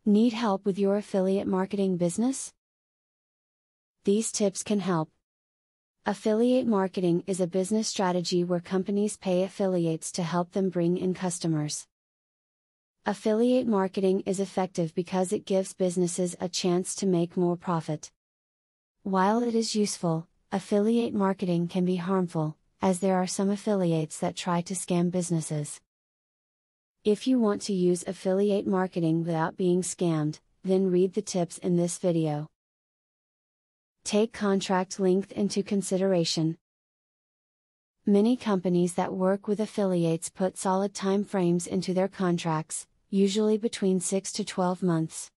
Need help with your affiliate marketing business? These tips can help. Affiliate marketing is a business strategy where companies pay affiliates to help them bring in customers. Affiliate marketing is effective because it gives businesses a chance to make more profit. While it is useful, affiliate marketing can be harmful, as there are some affiliates that try to scam businesses. If you want to use affiliate marketing without being scammed, then read the tips in this video. Take contract length into consideration. Many companies that work with affiliates put solid time frames into their contracts, usually between 6 to 12 months.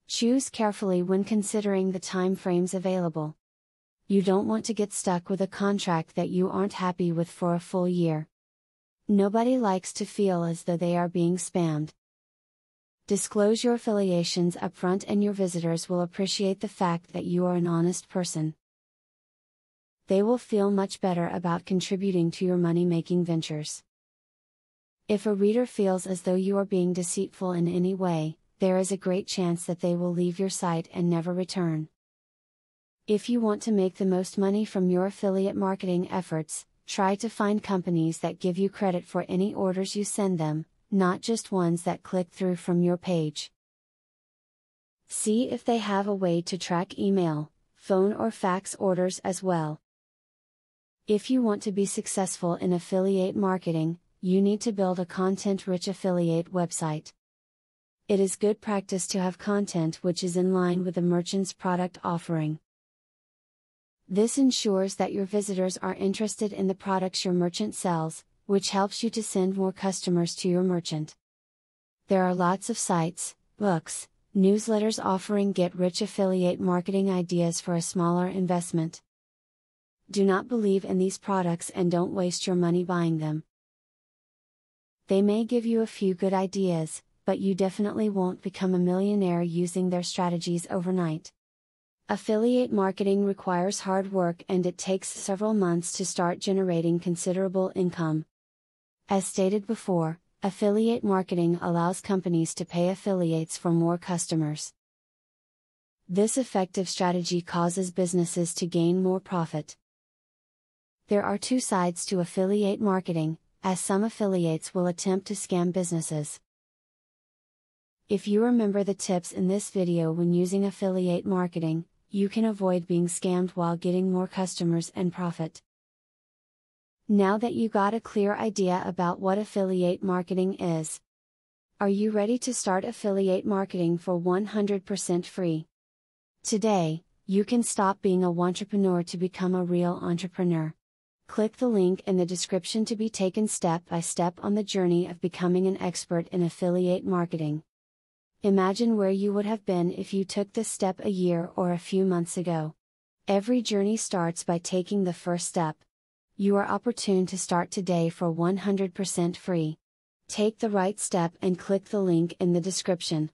Choose carefully when considering the time frames available. You don't want to get stuck with a contract that you aren't happy with for a full year. Nobody likes to feel as though they are being spammed. Disclose your affiliations upfront and your visitors will appreciate the fact that you are an honest person. They will feel much better about contributing to your money-making ventures. If a reader feels as though you are being deceitful in any way, there is a great chance that they will leave your site and never return. If you want to make the most money from your affiliate marketing efforts, try to find companies that give you credit for any orders you send them, not just ones that click through from your page. See if they have a way to track email, phone or fax orders as well. If you want to be successful in affiliate marketing, you need to build a content-rich affiliate website. It is good practice to have content which is in line with the merchant's product offering. This ensures that your visitors are interested in the products your merchant sells, which helps you to send more customers to your merchant. There are lots of sites, books, newsletters offering get-rich affiliate marketing ideas for a smaller investment. Do not believe in these products and don't waste your money buying them. They may give you a few good ideas, but you definitely won't become a millionaire using their strategies overnight. Affiliate marketing requires hard work and it takes several months to start generating considerable income. As stated before, affiliate marketing allows companies to pay affiliates for more customers. This effective strategy causes businesses to gain more profit. There are two sides to affiliate marketing, as some affiliates will attempt to scam businesses. If you remember the tips in this video when using affiliate marketing, you can avoid being scammed while getting more customers and profit. Now that you got a clear idea about what affiliate marketing is, are you ready to start affiliate marketing for 100% free? Today, you can stop being a wantrepreneur to become a real entrepreneur. Click the link in the description to be taken step by step on the journey of becoming an expert in affiliate marketing. Imagine where you would have been if you took this step a year or a few months ago. Every journey starts by taking the first step. You are opportune to start today for 100% free. Take the right step and click the link in the description.